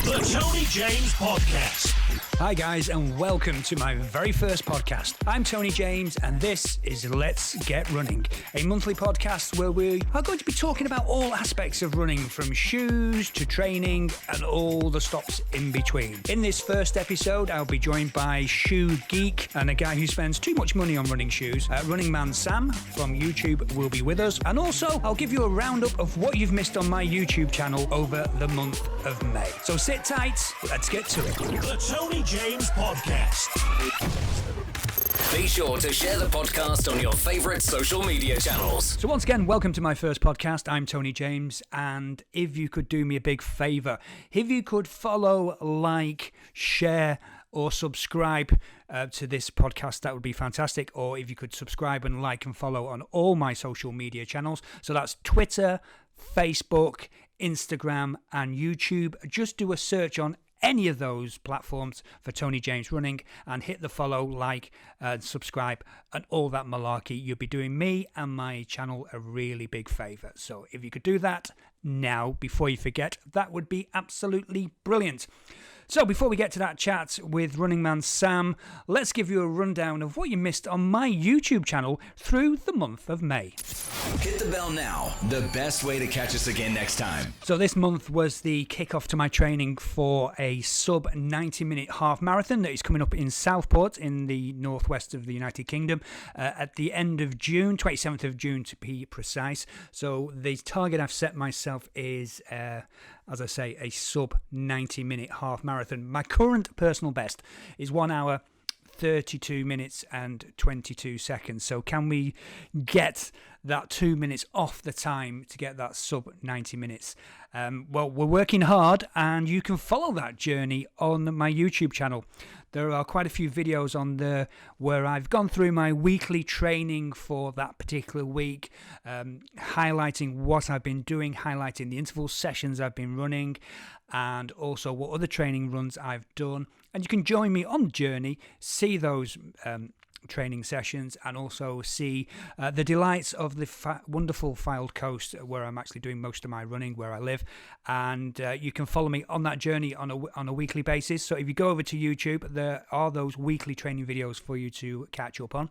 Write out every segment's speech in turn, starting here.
The Tony James Podcast. Hi guys, and welcome to my very first podcast. I'm Tony James, and this is Let's Get Running, a monthly podcast where we are going to be talking about all aspects of running, from shoes to training and all the stops in between. In this first episode, I'll be joined by shoe geek and a guy who spends too much money on running shoes. Runningman Sam from YouTube will be with us, and also I'll give you a roundup of what you've missed on my YouTube channel over the month of May. So sit tight, let's get to it. The Tony James Podcast. Be sure to share the podcast on your favourite social media channels. So once again, welcome to my first podcast. I'm Tony James, and if you could do me a big favour, if you could follow, like, share or subscribe to this podcast, that would be fantastic. Or if you could subscribe and like and follow on all my social media channels. So that's Twitter, Facebook, Instagram and YouTube. Just do a search on any of those platforms for Tony James Running and hit the follow, like, subscribe and all that malarkey. You'll be doing me and my channel a really big favour. So if you could do that now before you forget, that would be absolutely brilliant. So before we get to that chat with Running Man Sam, let's give you a rundown of what you missed on my YouTube channel through the month of May. Hit the bell now. The best way to catch us again next time. So this month was the kickoff to my training for a sub 90-minute half marathon that is coming up in Southport in the northwest of the United Kingdom at the end of June, 27th of June to be precise. So the target I've set myself is, as I say, a sub 90-minute half marathon. My current personal best is 1 hour, 32 minutes and 22 seconds. So can we get that 2 minutes off the time to get that sub 90 minutes? Well, we're working hard, and you can follow that journey on my YouTube channel. There are quite a few videos on there where I've gone through my weekly training for that particular week, highlighting what I've been doing, highlighting the interval sessions I've been running, and also what other training runs I've done. And you can join me on the journey, see those training sessions, and also see the delights of the wonderful Fylde Coast where I'm actually doing most of my running, where I live. And you can follow me on that journey on a weekly basis. So if you go over to YouTube, there are those weekly training videos for you to catch up on.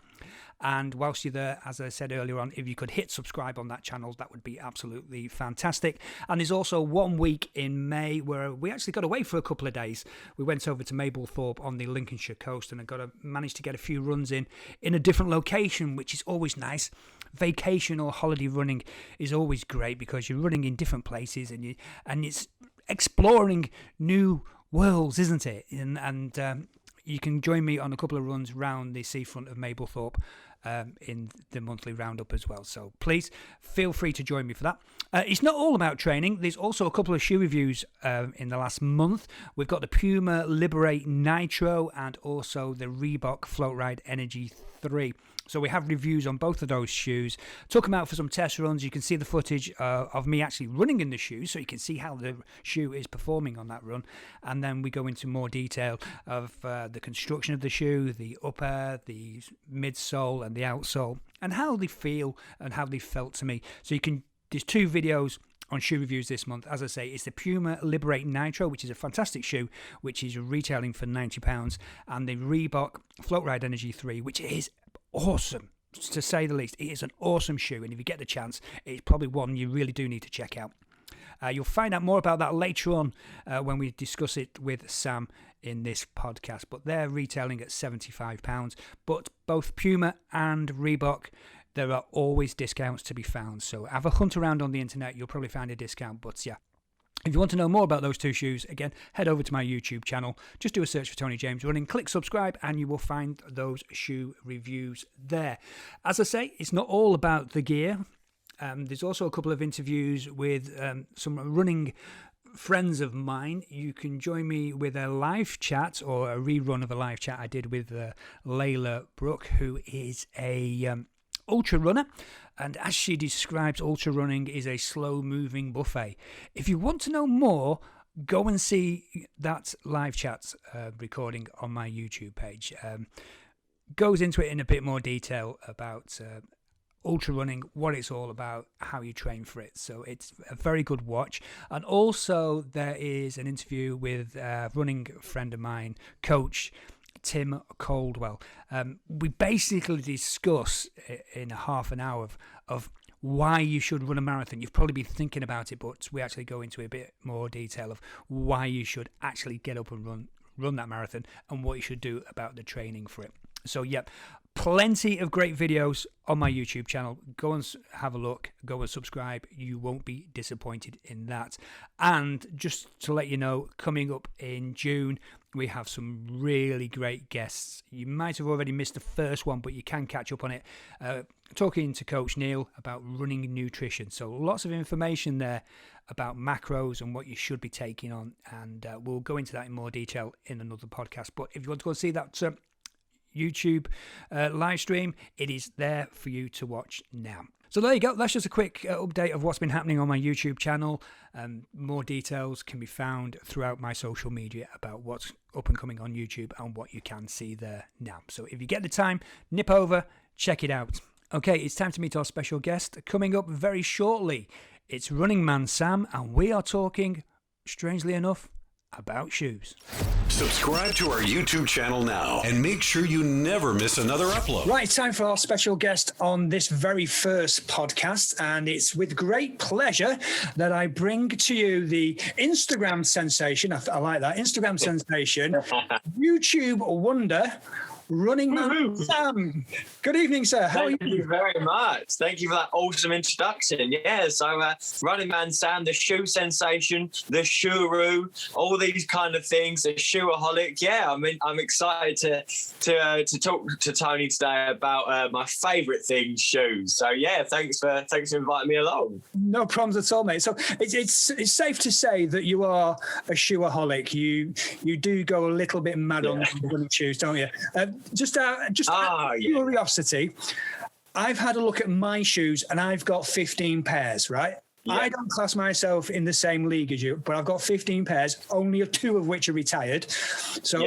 And whilst you're there, as I said earlier on, if you could hit subscribe on that channel, that would be absolutely fantastic. And there's also 1 week in May where we actually got away for a couple of days. We went over to Mablethorpe on the Lincolnshire coast, and I managed to get a few runs in a different location, which is always nice. Vacation or holiday running is always great because you're running in different places, and it's exploring new worlds, isn't it? And you can join me on a couple of runs round the seafront of Mablethorpe in the monthly roundup as well. So please feel free to join me for that. It's not all about training. There's also a couple of shoe reviews in the last month. We've got the Puma Liberate Nitro and also the Reebok Float Ride Energy 3. So we have reviews on both of those shoes. Took them out for some test runs. You can see the footage of me actually running in the shoes, so you can see how the shoe is performing on that run. And then we go into more detail of the construction of the shoe, the upper, the midsole and the outsole, and how they feel and how they felt to me. So there's 2 videos on shoe reviews this month. As I say, it's the Puma Liberate Nitro, which is a fantastic shoe, which is retailing for £90, and the Reebok Float Ride Energy 3, which is awesome, to say the least. It is an awesome shoe, and if you get the chance, it's probably one you really do need to check out. You'll find out more about that later on when we discuss it with Sam in this podcast, but they're retailing at £75. But both Puma and Reebok, there are always discounts to be found, so have a hunt around on the internet. You'll probably find a discount. But yeah, if you want to know more about those 2 shoes, again, head over to my YouTube channel. Just do a search for Tony James Running, click subscribe, and you will find those shoe reviews there. As I say, it's not all about the gear. There's also a couple of interviews with some running friends of mine. You can join me with a live chat or a rerun of a live chat I did with Layla Brooke, who is a ultra runner, and as she describes, ultra running is a slow moving buffet. If you want to know more, go and see that live chat recording on my YouTube page. Goes into it in a bit more detail about ultra running, what it's all about, how you train for it. So it's a very good watch. And also there is an interview with a running friend of mine, Coach Tim Caldwell. We basically discuss in a half an hour of why you should run a marathon. You've probably been thinking about it, but we actually go into a bit more detail of why you should actually get up and run that marathon and what you should do about the training for it. So, plenty of great videos on my YouTube channel. Go and have a look. Go and subscribe. You won't be disappointed in that. And just to let you know, coming up in June, we have some really great guests. You might have already missed the first one, but you can catch up on it. Talking to Coach Neil about running nutrition. So lots of information there about macros and what you should be taking on. And we'll go into that in more detail in another podcast. But if you want to go and see that YouTube live stream, it is there for you to watch now. So there you go. That's just a quick update of what's been happening on my YouTube channel. More details can be found throughout my social media about what's up and coming on YouTube and what you can see there now. So if you get the time, nip over, check it out. Okay, it's time to meet our special guest. Coming up very shortly, it's Runningman Sam, and we are talking, strangely enough, about shoes. Subscribe to our YouTube channel now and make sure you never miss another upload. Right, time for our special guest on this very first podcast, and it's with great pleasure that I bring to you the Instagram sensation. I like that, Instagram sensation, YouTube wonder, Runningman Sam. Good evening, sir. How are you? Thank you very much. Thank you for that awesome introduction. Yeah, so Runningman Sam, the shoe sensation, the shuru, all these kind of things, the shoeaholic. Yeah, I mean, I'm excited to talk to Tony today about my favourite thing, shoes. So yeah, thanks for inviting me along. No problems at all, mate. So it's safe to say that you are a shoeaholic. You do go a little bit mad on running shoes, don't you? Just out of curiosity, I've had a look at my shoes and I've got 15 pairs, right? Yeah. I don't class myself in the same league as you, but I've got 15 pairs, only 2 of which are retired. So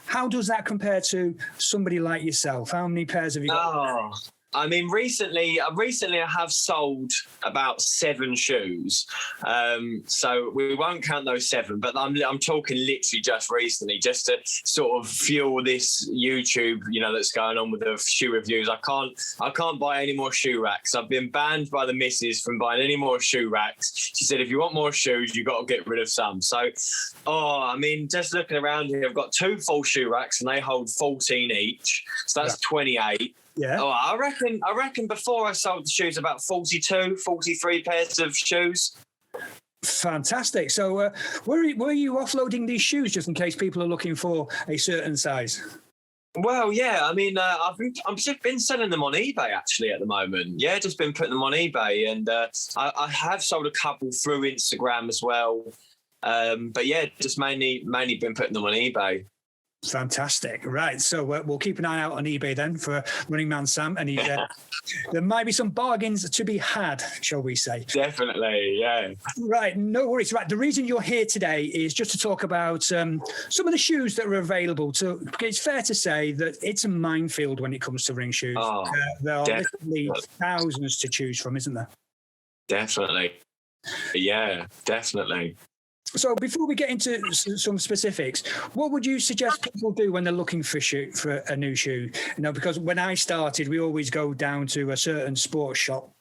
how does that compare to somebody like yourself? How many pairs have you got? I mean, recently I have sold about 7 shoes. So we won't count those 7, but I'm talking literally just recently, just to sort of fuel this YouTube, that's going on with the shoe reviews. I can't buy any more shoe racks. I've been banned by the missus from buying any more shoe racks. She said, if you want more shoes, you've got to get rid of some. So, I mean, just looking around here, I've got 2 full shoe racks and they hold 14 each. So that's 28. Yeah. Oh, I reckon before I sold the shoes, about 42, 43 pairs of shoes. Fantastic. So were you offloading these shoes just in case people are looking for a certain size? Well, yeah. I mean, I've been selling them on eBay actually at the moment. Yeah, just been putting them on eBay, and I have sold a couple through Instagram as well. But yeah, just mainly been putting them on eBay. Fantastic. Right. So we'll keep an eye out on eBay then for Runningman Sam. And there might be some bargains to be had, shall we say. Definitely, yeah. Right. No worries. Right. The reason you're here today is just to talk about some of the shoes that are available. So it's fair to say that it's a minefield when it comes to running shoes. There are literally thousands to choose from, isn't there? Definitely. Yeah, definitely. So before we get into some specifics, what would you suggest people do when they're looking for a new shoe? Because when I started, we always go down to a certain sports shop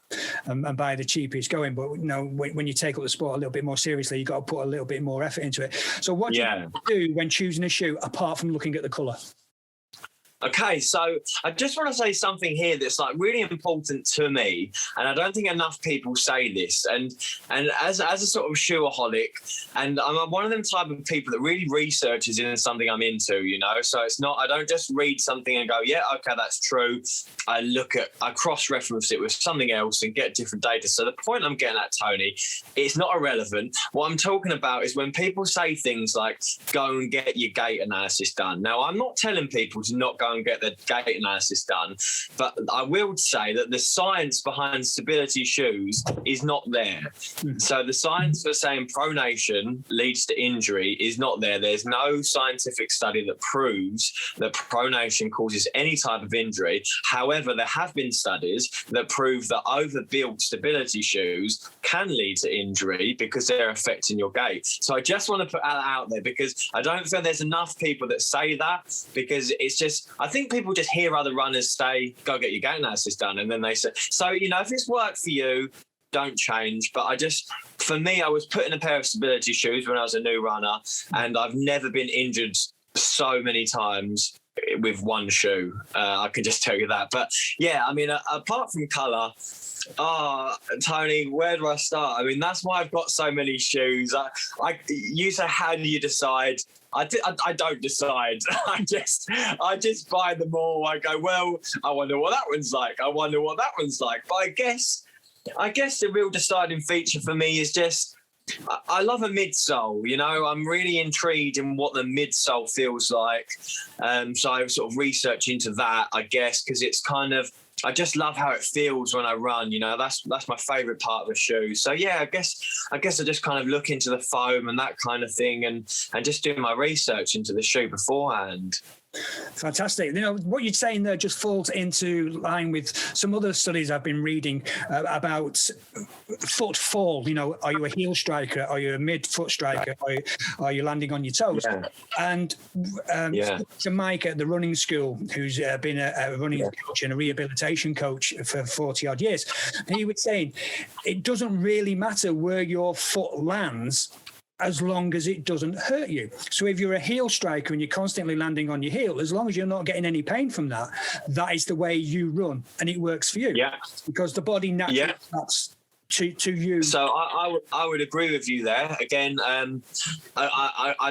and buy the cheapest going. But when you take up the sport a little bit more seriously, you've got to put a little bit more effort into it. So what do you do when choosing a shoe apart from looking at the colour? Okay, so I just want to say something here that's like really important to me, and I don't think enough people say this. And as a sort of shoeaholic, and I'm one of them type of people that really researches in something I'm into, So it's not, I don't just read something and go, yeah, okay, that's true. I cross-reference it with something else and get different data. So the point I'm getting at, Tony, it's not irrelevant. What I'm talking about is when people say things like, go and get your gait analysis done. Now, I'm not telling people to not go go and get the gait analysis done. But I will say that the science behind stability shoes is not there. So the science for saying pronation leads to injury is not there. There's no scientific study that proves that pronation causes any type of injury. However, there have been studies that prove that overbuilt stability shoes can lead to injury because they're affecting your gait. So I just want to put that out there, because I don't feel there's enough people that say that, because it's just, I think people just hear other runners say, go get your gait analysis done, and then they say, so, you know, if it's worked for you, don't change. But for me, I was put in a pair of stability shoes when I was a new runner, and I've never been injured so many times with one shoe. I can just tell you that. But yeah, I mean, apart from colour, Tony, where do I start? I mean, that's why I've got so many shoes. You say, how do you decide? I don't decide. I just buy them all. I go, well, I wonder what that one's like. I wonder what that one's like. But I guess the real deciding feature for me is just, I love a midsole. You know, I'm really intrigued in what the midsole feels like. So I sort of research into that, I guess, because it's kind of, I just love how it feels when I run. You know, that's my favourite part of a shoe. So yeah, I guess I just kind of look into the foam and that kind of thing, and just do my research into the shoe beforehand. Fantastic. You know, what you're saying there just falls into line with some other studies I've been reading about foot fall. You know, are you a heel striker? Are you a mid-foot striker? Are you landing on your toes? Yeah. And to Mike at the running school, who's been a running coach and a rehabilitation coach for 40-odd years, he was saying it doesn't really matter where your foot lands as long as it doesn't hurt you. So if you're a heel striker and you're constantly landing on your heel, as long as you're not getting any pain from that, that is the way you run, and it works for you. Yeah. Because the body naturally adapts to you. So I would agree with you there. Again, I'm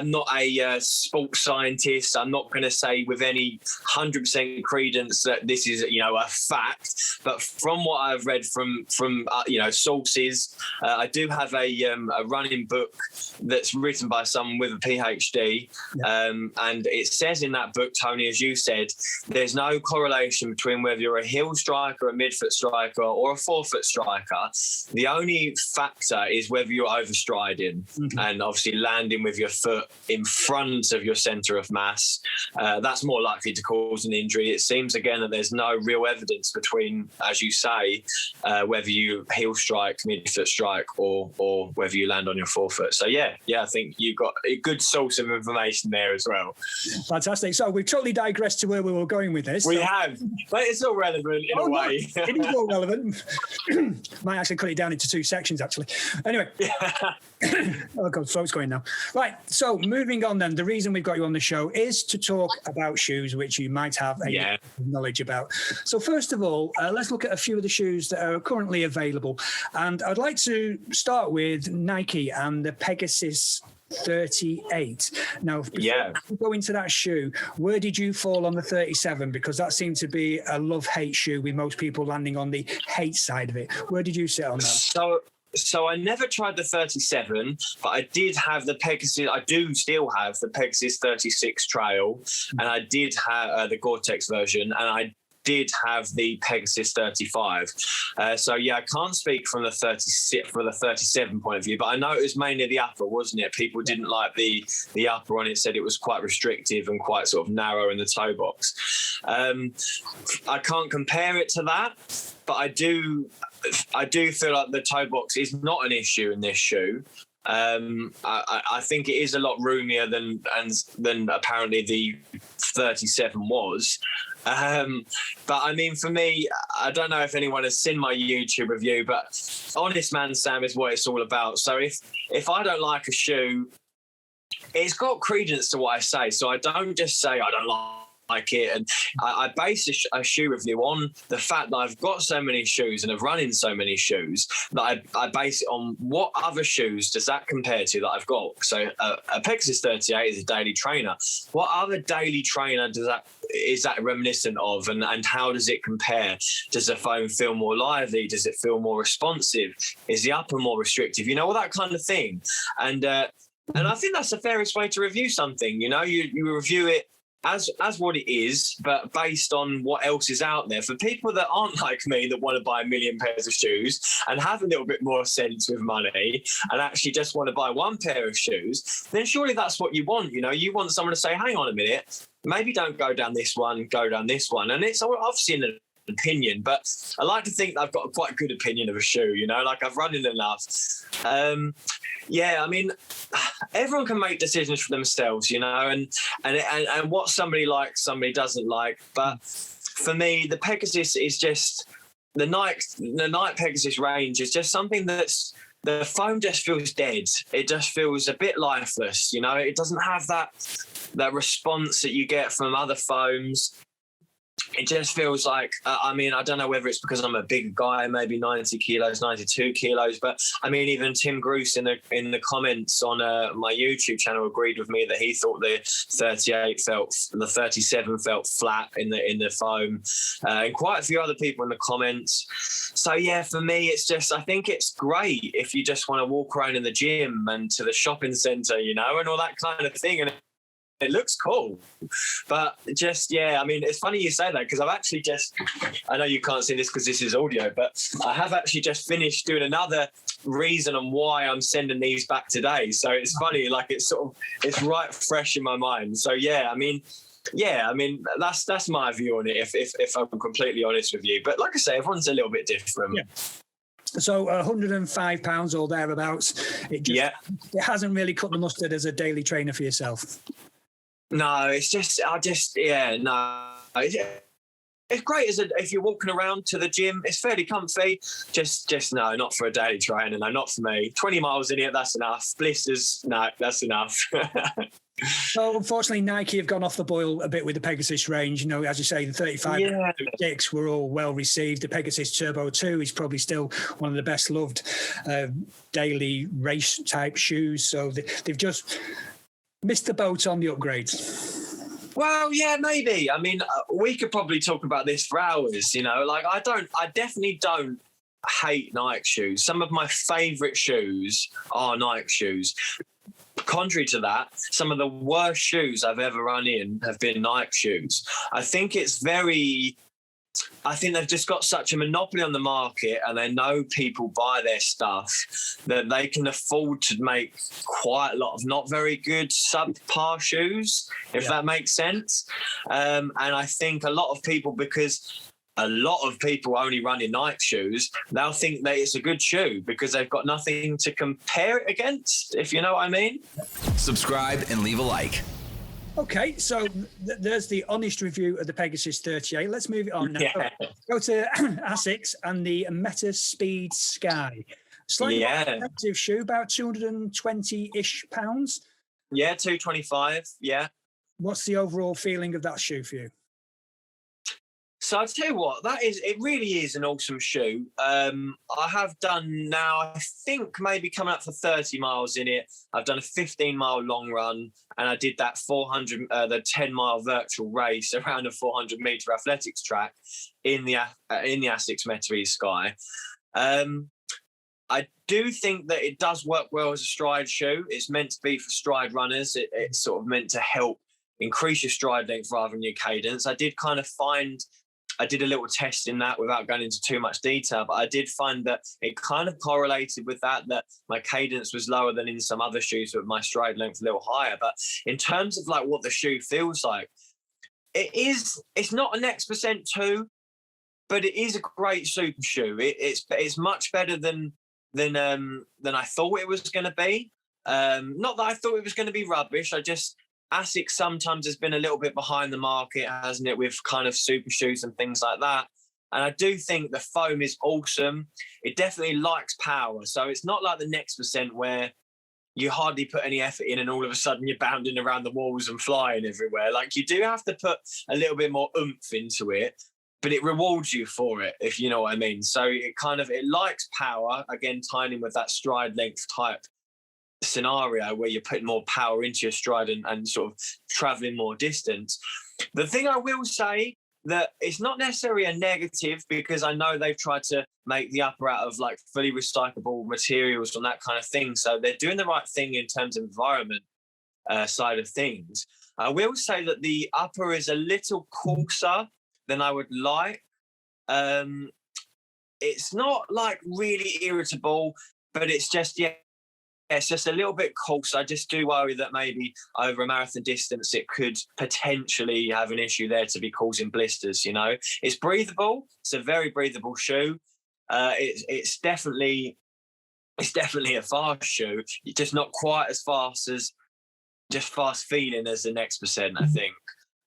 not a sports scientist. I'm not going to say with any 100% credence that this is, you know, a fact. But from what I've read from you know, sources, I do have a running book that's written by someone with a PhD, and it says in that book, Tony, as you said, there's no correlation between whether you're a heel striker, a midfoot striker, or a forefoot striker. The only factor is whether you're overstriding and obviously landing with your foot in front of your centre of mass. That's more likely to cause an injury. It seems, again, that there's no real evidence between, as you say, whether you heel strike, midfoot strike, or whether you land on your forefoot. So, yeah, I think you've got a good source of information there as well. Fantastic. So we've totally digressed to where we were going with this. We have, but it's all relevant in a way. No, it is all relevant. Might actually cut it down into 2 sections, actually. Anyway. Oh, God, throat's going now. Right, so moving on then, the reason we've got you on the show is to talk about shoes, which you might have a knowledge about. So first of all, let's look at a few of the shoes that are currently available. And I'd like to start with Nike and the Pegasus 38. Now, before we go into that shoe, where did you fall on the 37? Because that seemed to be a love-hate shoe, with most people landing on the hate side of it. Where did you sit on that? So I never tried the 37, but I did have the Pegasus. I do still have the Pegasus 36 Trail, and I did have the Gore-Tex version, and I did have the Pegasus 35. So yeah, I can't speak from the 37 point of view, but I know it was mainly the upper, wasn't it? People didn't like the upper on it, said it was quite restrictive and quite sort of narrow in the toe box. I can't compare it to that, but I do feel like the toe box is not an issue in this shoe. I think it is a lot roomier than apparently the 37 was. But I mean, for me, I don't know if anyone has seen my YouTube review, but Honest Man Sam is what it's all about. So if I don't like a shoe, it's got credence to what I say. So I don't just say I don't like it, and I base a shoe review on the fact that I've got so many shoes and have run in so many shoes that I base it on what other shoes does that compare to that I've got. So a Pegasus 38 is a daily trainer. What other daily trainer is that reminiscent of, and how does it compare? Does the foam feel more lively? Does it feel more responsive? Is the upper more restrictive? You know, all that kind of thing. And I think that's the fairest way to review something. You know, you review it as what it is, but based on what else is out there. For people that aren't like me, that want to buy a million pairs of shoes and have a little bit more sense with money and actually just want to buy one pair of shoes, then surely that's what you want. You know, you want someone to say, hang on a minute, maybe don't go down this one, go down this one. And it's obviously an opinion, but I like to think that I've got a quite good opinion of a shoe, you know, like I've run in enough. Yeah, I mean, everyone can make decisions for themselves, you know, and what somebody likes, somebody doesn't like. But for me, the Pegasus is just the Nike Pegasus range is just something that's, the foam just feels dead. It just feels a bit lifeless, you know. It doesn't have that response that you get from other foams. It just feels like, I mean, I don't know whether it's because I'm a big guy, maybe 90 kilos, 92 kilos, but I mean, even Tim Bruce in the comments on my YouTube channel agreed with me that he thought the 37 felt flat in the foam, and quite a few other people in the comments. So yeah, for me, it's just, I think it's great if you just want to walk around in the gym and to the shopping centre, you know, and all that kind of thing. And it looks cool, but just, yeah, I mean, it's funny you say that because I've actually just, I know you can't see this because this is audio, but I have actually just finished doing another reason on why I'm sending these back today. So it's funny, like it's sort of, it's right fresh in my mind. So yeah, I mean, that's my view on it, if I'm completely honest with you. But like I say, everyone's a little bit different. Yeah. So £105 or thereabouts. It hasn't really cut the mustard as a daily trainer for yourself. No, it's just, it's great if you're walking around to the gym. It's fairly comfy. Just no, not for a daily trainer. No, not for me. 20 miles in it, that's enough. Blisters, no, that's enough. Well, unfortunately, Nike have gone off the boil a bit with the Pegasus range. You know, as you say, the 35 6 were all well received. The Pegasus Turbo 2 is probably still one of the best loved daily race type shoes. So they've just missed the boat on the upgrades. Well, yeah, maybe. I mean, we could probably talk about this for hours, you know. Like, I definitely don't hate Nike shoes. Some of my favourite shoes are Nike shoes. Contrary to that, some of the worst shoes I've ever run in have been Nike shoes. I think they've just got such a monopoly on the market, and they know people buy their stuff, that they can afford to make quite a lot of not very good subpar shoes, if that makes sense. And I think a lot of people, because a lot of people only run in Nike shoes, they'll think that it's a good shoe because they've got nothing to compare it against, if you know what I mean. Subscribe and leave a like. Okay, so there's the honest review of the Pegasus 38. Let's move it on now. Yeah. Go to Asics and the Meta Speed Sky. Slightly more expensive shoe, about 220-ish pounds. Yeah, 225, yeah. What's the overall feeling of that shoe for you? So I'll tell you what, it really is an awesome shoe. I have done now, I think maybe coming up for 30 miles in it. I've done a 15-mile long run, and I did that the 10-mile virtual race around a 400-meter athletics track in the Asics Meta Sky. I do think that it does work well as a stride shoe. It's meant to be for stride runners. It's sort of meant to help increase your stride length rather than your cadence. I did a little test in that without going into too much detail, but I did find that it kind of correlated with that my cadence was lower than in some other shoes, but my stride length a little higher. But in terms of like what the shoe feels like, it's not an X% 2, but it is a great super shoe. It's much better than I thought it was going to be. Not that I thought it was going to be rubbish. Asics sometimes has been a little bit behind the market, hasn't it, with kind of super shoes and things like that. And I do think the foam is awesome. It definitely likes power. So it's not like the Next Percent where you hardly put any effort in and all of a sudden you're bounding around the walls and flying everywhere. Like, you do have to put a little bit more oomph into it, but it rewards you for it, if you know what I mean. So it likes power, again, tying in with that stride length type scenario where you're putting more power into your stride and sort of traveling more distance. The thing I will say, that it's not necessarily a negative, because I know they've tried to make the upper out of like fully recyclable materials and that kind of thing. So they're doing the right thing in terms of environment. side of things. I will say that the upper is a little coarser than I would like. It's not like really irritable, but it's just, it's just a little bit coarse. I just do worry that maybe over a marathon distance, it could potentially have an issue there to be causing blisters, you know. It's breathable. It's a very breathable shoe. It's definitely a fast shoe. It's just not quite as fast feeling as the Next Percent, I think.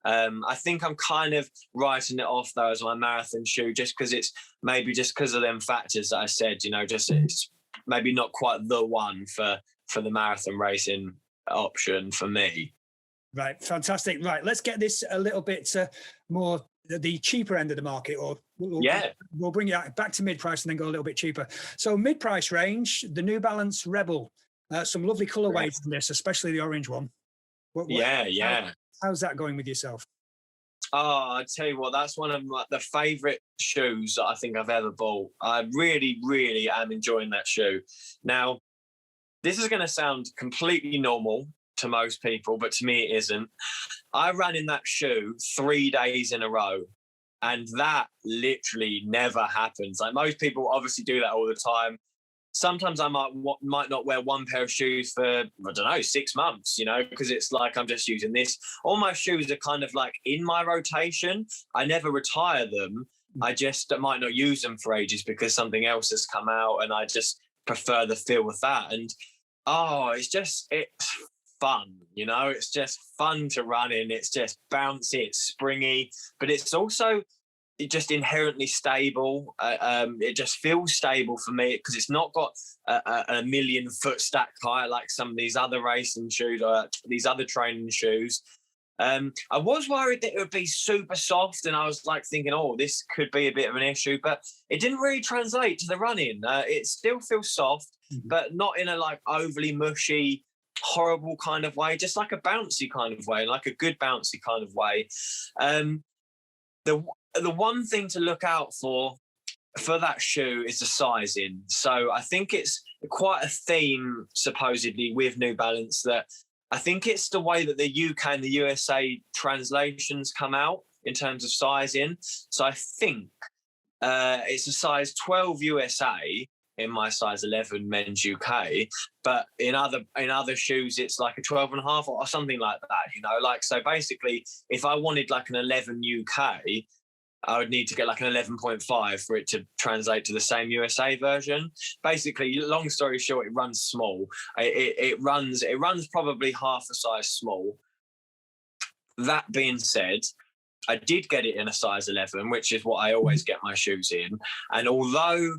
I think I'm kind of writing it off though as my marathon shoe, just because it's maybe just because of them factors that I said, you know, just it's maybe not quite the one for the marathon racing option for me. Right, fantastic. Right, let's get this a little bit more the cheaper end of the market, or we'll bring it back to mid-price and then go a little bit cheaper. So mid-price range, the New Balance Rebel, some lovely colorways in this, especially the orange one. How's that going with yourself? Oh, I tell you what, that's one of the favourite shoes that I think I've ever bought. I really, really am enjoying that shoe. Now, this is going to sound completely normal to most people, but to me it isn't. I ran in that shoe 3 days in a row, and that literally never happens. Like, most people obviously do that all the time. Sometimes I might not wear one pair of shoes for, I don't know, 6 months, you know, because it's like I'm just using this. All my shoes are kind of like in my rotation. I never retire them. I just might not use them for ages because something else has come out, and I just prefer the feel of that. And, it's fun, you know, it's just fun to run in. It's just bouncy, it's springy, but it's also just inherently stable. It just feels stable for me because it's not got a 1,000,000-foot stack height like some of these other racing shoes or these other training shoes. I was worried that it would be super soft, and I was like thinking, this could be a bit of an issue, but it didn't really translate to the running. It still feels soft, but not in a like overly mushy, horrible kind of way, just like a bouncy kind of way, like a good bouncy kind of way. The one thing to look out for that shoe is the sizing. So I think it's quite a theme, supposedly, with New Balance, that I think it's the way that the UK and the USA translations come out in terms of sizing. So I think it's a size 12 USA in my size 11 men's UK, but in other shoes it's like a 12.5 or something like that, you know. Like, so basically if I wanted like an 11 UK, I would need to get like an 11.5 for it to translate to the same USA version. Basically, long story short, it runs small. It runs probably half a size small. That being said, I did get it in a size 11, which is what I always get my shoes in. And although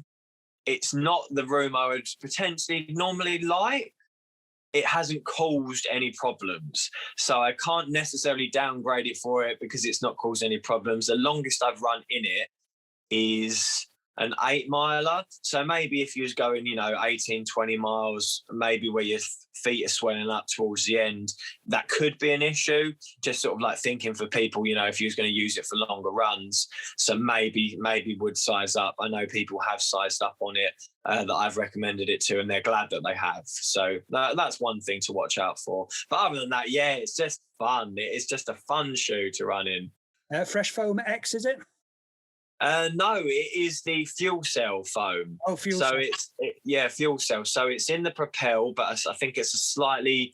it's not the room I would potentially normally like, it hasn't caused any problems. So I can't necessarily downgrade it for it because it's not caused any problems. The longest I've run in it is an 8 miler. So maybe if you was going, 18, 20 miles, maybe where your feet are swelling up towards the end, that could be an issue. Just sort of like thinking for people, if you was going to use it for longer runs. So maybe would size up. I know people have sized up on it that I've recommended it to, and they're glad that they have. So that's one thing to watch out for. But other than that, it's just fun. It's just a fun shoe to run in. Fresh Foam X, is it? No, it is the fuel cell foam. Oh, fuel cell. So fuel cell. So it's in the Propel, but I think it's a slightly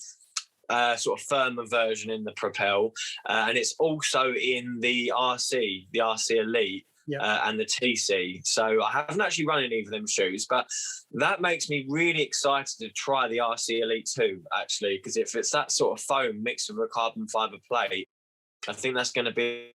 sort of firmer version in the Propel. And it's also in the RC Elite and the TC. So I haven't actually run any of them shoes, but that makes me really excited to try the RC Elite too, actually, because if it's that sort of foam mixed with a carbon fiber plate, I think that's going to be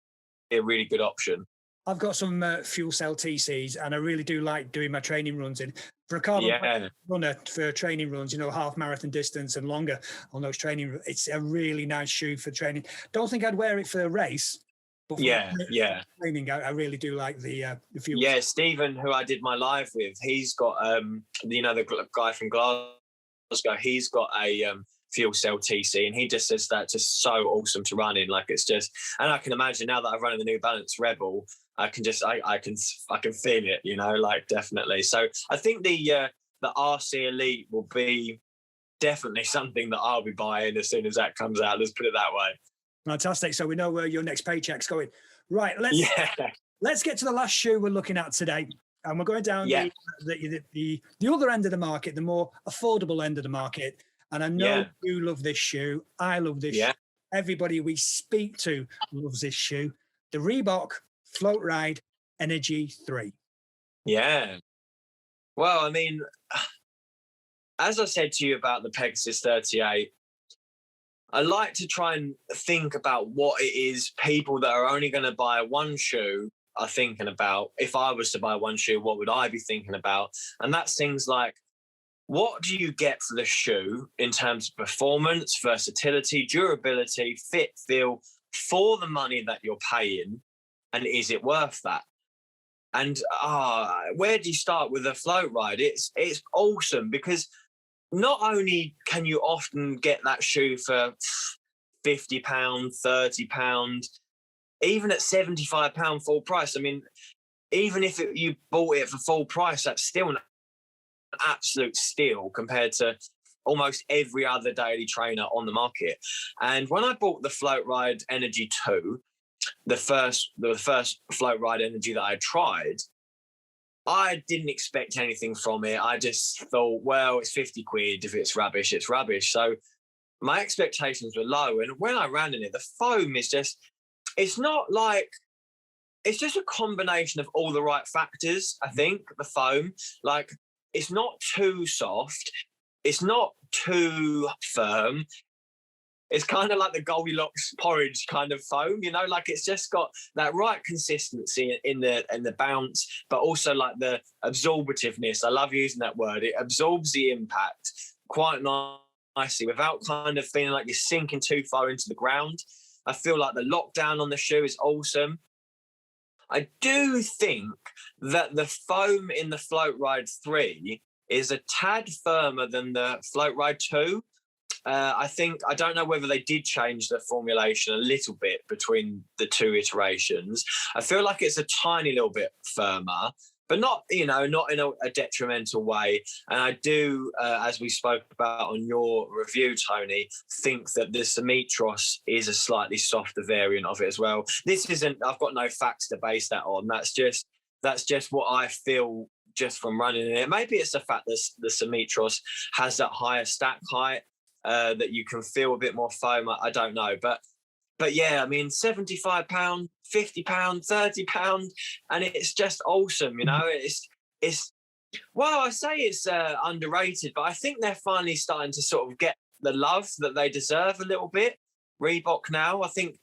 a really good option. I've got some fuel cell TCs, and I really do like doing my training runs in. For a carbon runner, for training runs, half marathon distance and longer on those training, it's a really nice shoe for training. Don't think I'd wear it for a race, but for training, I really do like the fuel. Yeah, Stephen, who I did my live with, he's got the guy from Glasgow. He's got a fuel cell TC, and he just says that's just so awesome to run in. Like, it's just, and I can imagine now that I've run in the New Balance Rebel, I can feel it, like, definitely. So I think the RC Elite will be definitely something that I'll be buying as soon as that comes out. Let's put it that way. Fantastic. So we know where your next paycheck's going. Right, Yeah. let's get to the last shoe we're looking at today. And we're going down the other end of the market, the more affordable end of the market. And I know you love this shoe. I love this shoe. Everybody we speak to loves this shoe. The Reebok Float Ride Energy 3. Yeah. Well, I mean, as I said to you about the Pegasus 38, I like to try and think about what it is people that are only going to buy one shoe are thinking about. If I was to buy one shoe, what would I be thinking about? And that's things like, what do you get for the shoe in terms of performance, versatility, durability, fit, feel for the money that you're paying? And is it worth that? And where do you start with a float ride? It's awesome because not only can you often get that shoe for £50, £30, even at £75 full price. I mean, even if you bought it for full price, that's still an absolute steal compared to almost every other daily trainer on the market. And when I bought the Float Ride Energy 2, the first Float Ride Energy that I tried, I didn't expect anything from it. I just thought, well, it's 50 quid. If it's rubbish, it's rubbish. So my expectations were low. And when I ran in it, the foam is just, it's not like, it's just a combination of all the right factors, I think, the foam. Like, it's not too soft. It's not too firm. It's kind of like the Goldilocks porridge kind of foam, you know, like it's just got that right consistency in the bounce, but also like the absorbativeness. I love using that word. It absorbs the impact quite nicely without kind of feeling like you're sinking too far into the ground. I feel like the lockdown on the shoe is awesome. I do think that the foam in the Float Ride 3 is a tad firmer than the Float Ride 2. I don't know whether they did change the formulation a little bit between the two iterations. I feel like it's a tiny little bit firmer, but not in a detrimental way. And I do, as we spoke about on your review, Tony, think that the Symmetros is a slightly softer variant of it as well. I've got no facts to base that on. That's just what I feel just from running it. Maybe it's the fact that the Symmetros has that higher stack height, that you can feel a bit more foam. I don't know, but yeah, I mean, £75, £50, £30, and it's just awesome. You know, it's well, I say it's underrated, but I think they're finally starting to sort of get the love that they deserve a little bit. Reebok now, I think.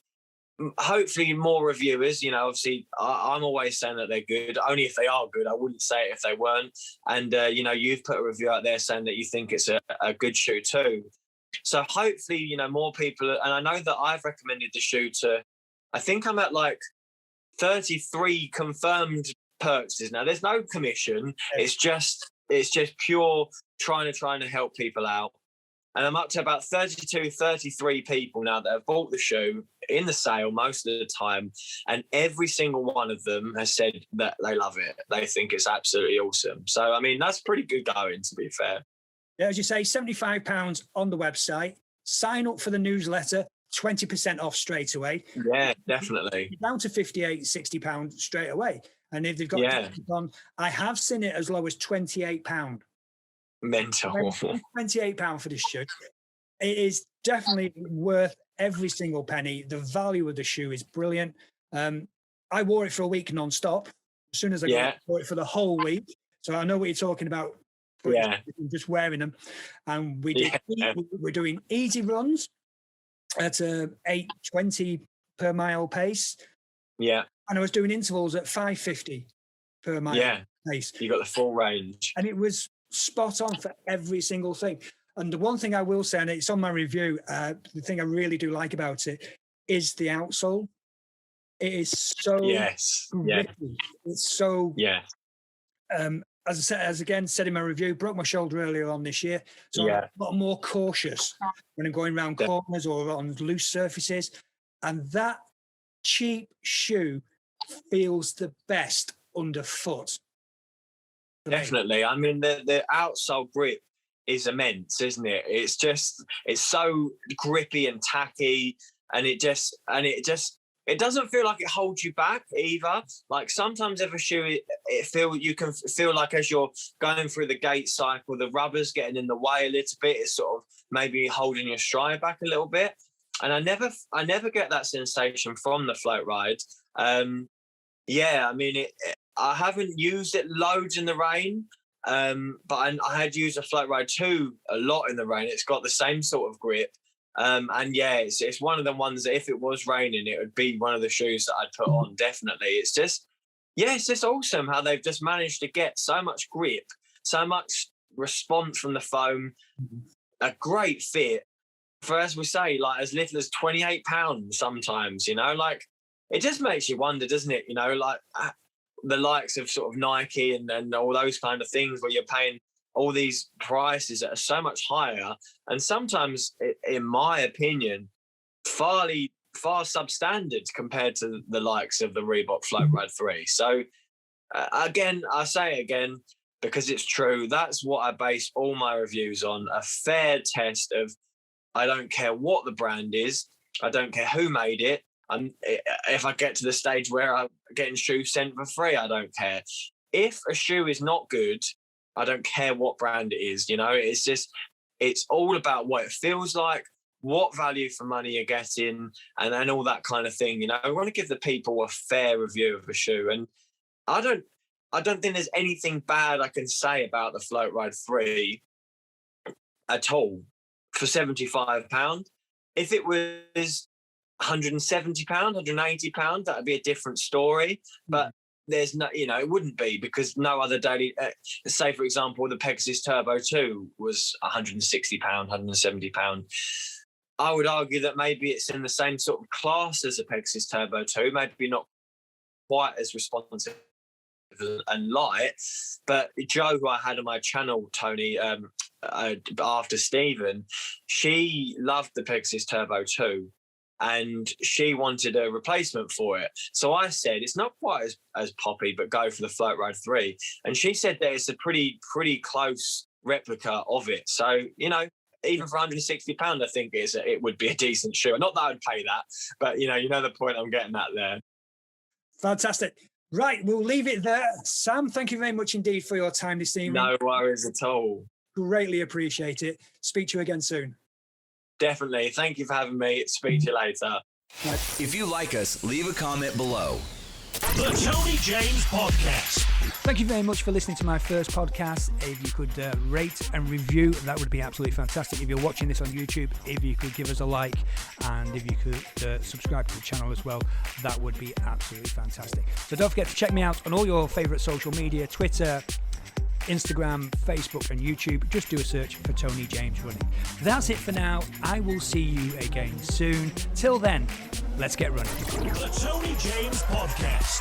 Hopefully more reviewers, you know, obviously I'm always saying that they're good, only if they are good. I wouldn't say it if they weren't. And, you've put a review out there saying that you think it's a good shoe too. So hopefully, more people, and I know that I've recommended the shoe to, I think I'm at like 33 confirmed purchases now. There's no commission. It's just pure trying to help people out. And I'm up to about 32, 33 people now that have bought the shoe in the sale most of the time. And every single one of them has said that they love it. They think it's absolutely awesome. So, I mean, that's pretty good going, to be fair. Yeah, as you say, £75 on the website. Sign up for the newsletter, 20% off straight away. Yeah, definitely. You're down to £58, £60 straight away. And if they've got on, I have seen it as low as £28. Mental. £28 for this shoe. It is definitely worth every single penny. The value of the shoe is brilliant. I wore it for a week non-stop. As soon as I got it, I wore it for the whole week. So I know what you're talking about. Yeah. Just wearing them. And we're doing easy runs at 8:20 per mile pace. Yeah. And I was doing intervals at 5:50 per mile pace. You got the full range. And it was spot on for every single thing. And the one thing I will say, and it's on my review, the thing I really do like about it is the outsole. It is so grippy. It's so as I said, as said in my review, broke my shoulder earlier on this year. So I'm a lot more cautious when I'm going around corners or on loose surfaces. And that cheap shoe feels the best underfoot. Definitely. I mean, the outsole grip is immense, isn't it? It's so grippy and tacky, and it doesn't feel like it holds you back either. Like sometimes if a shoe, you can feel like as you're going through the gait cycle, the rubber's getting in the way a little bit. It's sort of maybe holding your stride back a little bit. And I never get that sensation from the Float Ride. I mean, I haven't used it loads in the rain, but I had used a Float Ride 2 a lot in the rain. It's got the same sort of grip. It's one of the ones that if it was raining, it would be one of the shoes that I'd put on, definitely. It's just awesome how they've just managed to get so much grip, so much response from the foam, a great fit for, as we say, like as little as £28 sometimes, like it just makes you wonder, doesn't it? Like the likes of sort of Nike and all those kind of things where you're paying all these prices that are so much higher, and sometimes, in my opinion, far substandard compared to the likes of the Reebok Float Ride 3. So again, I say it again because it's true. That's what I base all my reviews on, a fair test of, I don't care what the brand is, I don't care who made it, and if I get to the stage where I'm getting shoes sent for free, I don't care. If a shoe is not good, I don't care what brand it is, it's all about what it feels like, what value for money you're getting, and all that kind of thing. I want to give the people a fair review of a shoe, and I don't think there's anything bad I can say about the Float Ride 3 at all for £75. If it was £170, £180, that would be a different story, but there's no, it wouldn't be, because no other daily, say for example, the Pegasus Turbo 2 was £160, £170. I would argue that maybe it's in the same sort of class as a Pegasus Turbo 2, maybe not quite as responsive and light, but Joe, who I had on my channel, Tony, after Stephen, she loved the Pegasus Turbo 2. And she wanted a replacement for it. So I said, it's not quite as poppy, but go for the Float Ride 3. And she said that it's a pretty close replica of it. So, even for £160, I think it would be a decent shoe. Not that I'd pay that, but, you know the point I'm getting at there. Fantastic. Right, we'll leave it there. Sam, thank you very much indeed for your time this evening. No worries at all. Greatly appreciate it. Speak to you again soon. Definitely. Thank you for having me. Speak to you later. If you like us, leave a comment below. The Tony James Podcast. Thank you very much for listening to my first podcast. If you could rate and review, that would be absolutely fantastic. If you're watching this on YouTube, if you could give us a like, and if you could subscribe to the channel as well, that would be absolutely fantastic. So don't forget to check me out on all your favourite social media, Twitter, Instagram, Facebook and YouTube. Just do a search for Tony James Running. That's it for now. I will see you again soon. Till then, let's get running. The Tony James Podcast.